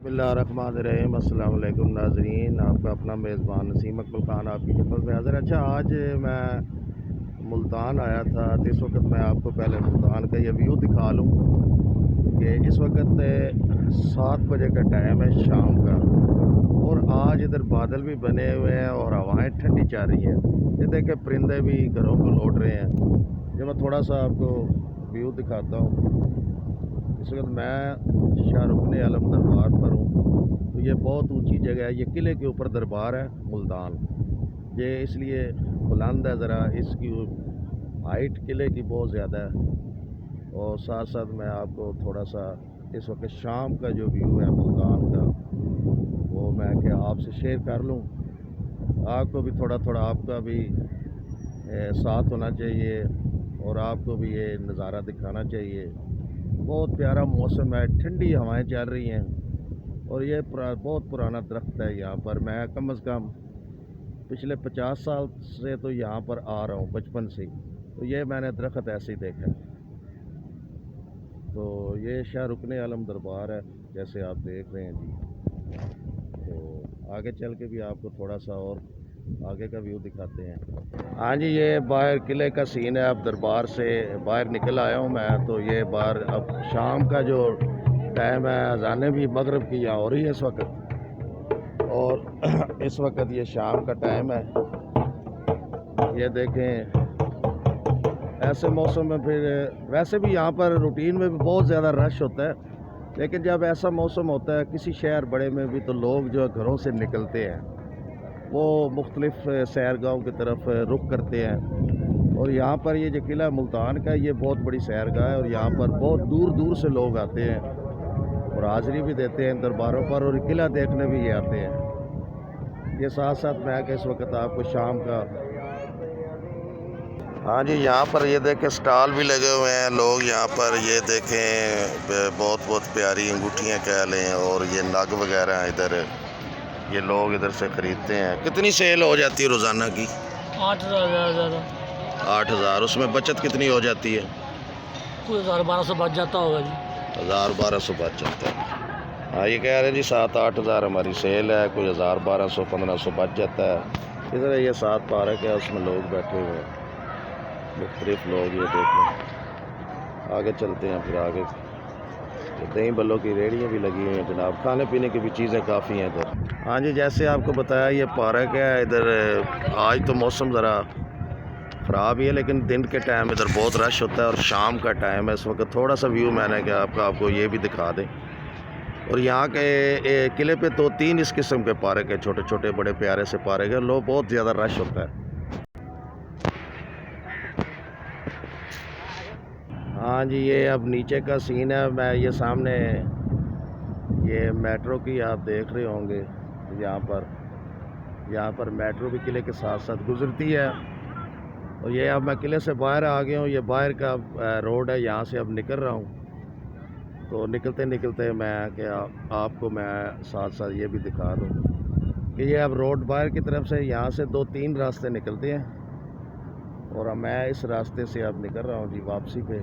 بسم اللہ الرحمن الرحیم۔ السلام علیکم ناظرین، آپ کا اپنا میزبان نسیم اقبال خان آپ کی خدمت میں حاضر۔ اچھا، آج میں ملتان آیا تھا تو اس وقت میں آپ کو پہلے ملتان کا یہ ویو دکھا لوں کہ اس وقت 7 بجے کا ٹائم ہے شام کا، اور آج ادھر بادل بھی بنے ہوئے ہیں اور ہوائیں ٹھنڈی چل رہی ہیں۔ یہ دیکھیں پرندے بھی گھروں کو لوٹ رہے ہیں۔ یہ میں تھوڑا سا آپ کو ویو دکھاتا ہوں۔ اس وقت میں شاہ رکن عالم دربار پر ہوں، تو یہ بہت اونچی جگہ ہے، یہ قلعے کے اوپر دربار ہے ملتان۔ یہ اس لیے بلند ہے، ذرا اس کی ہائٹ قلعے کی بہت زیادہ ہے۔ اور ساتھ ساتھ میں آپ کو تھوڑا سا اس وقت شام کا جو ویو ہے ملتان کا، وہ میں کہ آپ سے شیئر کر لوں۔ آپ کو بھی تھوڑا آپ کا بھی ساتھ ہونا چاہیے اور آپ کو بھی یہ نظارہ دکھانا چاہیے۔ بہت پیارا موسم ہے، ٹھنڈی ہوائیں چل رہی ہیں، اور یہ بہت پرانا درخت ہے یہاں پر۔ میں کم از کم پچھلے 50 سال سے تو یہاں پر آ رہا ہوں، بچپن سے، تو یہ میں نے درخت ایسے ہی دیکھا ہے۔ تو یہ شاہ رکن عالم دربار ہے جیسے آپ دیکھ رہے ہیں جی۔ تو آگے چل کے بھی آپ کو تھوڑا سا اور آگے کا ویو دکھاتے ہیں۔ ہاں جی، یہ باہر قلعے کا سین ہے۔ اب دربار سے باہر نکل آیا ہوں میں، تو یہ باہر اب شام کا جو ٹائم ہے، اذانیں بھی مغرب کی یہاں ہو رہی ہے اس وقت، اور اس وقت یہ شام کا ٹائم ہے۔ یہ دیکھیں ایسے موسم میں پھر ویسے بھی یہاں پر روٹین میں بھی بہت زیادہ رش ہوتا ہے، لیکن جب ایسا موسم ہوتا ہے کسی شہر بڑے میں بھی، تو لوگ جو گھروں سے نکلتے ہیں وہ مختلف سیرگاہوں کی طرف رخ کرتے ہیں۔ اور یہاں پر یہ جو قلعہ ملتان کا یہ بہت بڑی سیرگاہ ہے، اور یہاں پر بہت دور دور سے لوگ آتے ہیں اور حاضری بھی دیتے ہیں درباروں پر، اور قلعہ دیکھنے بھی یہ آتے ہیں۔ یہ ساتھ ساتھ میں کہ اس وقت آپ کو شام کا، ہاں جی، یہاں پر یہ دیکھیں سٹال بھی لگے ہوئے ہیں، لوگ یہاں پر یہ دیکھیں بہت پیاری انگوٹھیاں کہہ لیں، اور یہ نگ وغیرہ ہیں ادھر، یہ لوگ ادھر سے خریدتے ہیں۔ کتنی سیل ہو جاتی ہے روزانہ کی؟ 8,000 8,000۔ اس میں بچت کتنی ہو جاتی ہے؟ کوئی 1,000-1,200 بچ جاتا ہوگا جی۔ 1,000-1,200 بچ جاتا ہے۔ ہاں، یہ کہہ رہے ہیں جی 7-8,000 ہماری سیل ہے، کوئی 1,000-1,200-1,500 بچ جاتا ہے۔ ادھر یہ 7 پارک ہے، اس میں لوگ بیٹھے ہوئے ہیں، مختلف لوگ۔ یہ دیکھیں آگے چلتے ہیں، پھر آگے دہی بلوں کی ریڑیاں بھی لگی ہوئی ہیں جناب، کھانے پینے کی بھی چیزیں کافی ہیں ادھر۔ ہاں جی، جیسے آپ کو بتایا یہ پارک ہے ادھر۔ آج تو موسم ذرا خراب ہی ہے، لیکن دن کے ٹائم ادھر بہت رش ہوتا ہے، اور شام کا ٹائم ہے اس وقت۔ تھوڑا سا ویو میں نے کہ آپ کو یہ بھی دکھا دیں۔ اور یہاں کے قلعے پہ 2-3 اس قسم کے پارک ہیں، چھوٹے چھوٹے بڑے پیارے سے پارک ہیں، لوگ بہت زیادہ رش ہوتا ہے۔ ہاں جی، یہ اب نیچے کا سین ہے۔ میں یہ سامنے یہ میٹرو کی آپ دیکھ رہے ہوں گے، یہاں پر میٹرو بھی قلعے کے ساتھ ساتھ گزرتی ہے۔ اور یہ اب میں قلعے سے باہر آ گیا ہوں، یہ باہر کا روڈ ہے، یہاں سے اب نکل رہا ہوں۔ تو نکلتے نکلتے میں کہ آپ کو میں ساتھ ساتھ یہ بھی دکھا دوں کہ یہ اب روڈ باہر کی طرف سے یہاں سے 2-3 راستے نکلتے ہیں، اور اب میں اس راستے سے اب نکل رہا ہوں جی واپسی پہ۔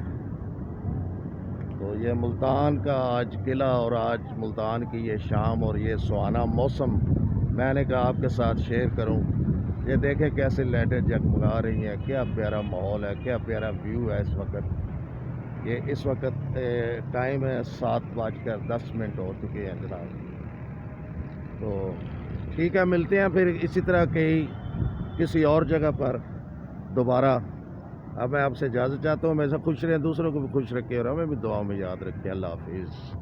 تو یہ ملتان کا آج قلعہ، اور آج ملتان کی یہ شام اور یہ سہانا موسم میں نے کہا آپ کے ساتھ شیئر کروں۔ یہ دیکھیں کیسے لائٹیں جگمگا رہی ہیں، کیا پیارا ماحول ہے، کیا پیارا ویو ہے اس وقت۔ یہ اس وقت ٹائم ہے 7:10 ہو چکے ہیں جناب۔ تو ٹھیک ہے، ملتے ہیں پھر اسی طرح کسی اور جگہ پر دوبارہ۔ اب میں آپ سے اجازت چاہتا ہوں، میں سے خوش رہیں، دوسروں کو بھی خوش رکھے، اور ہمیں بھی دعاؤں میں یاد رکھیں۔ اللہ حافظ۔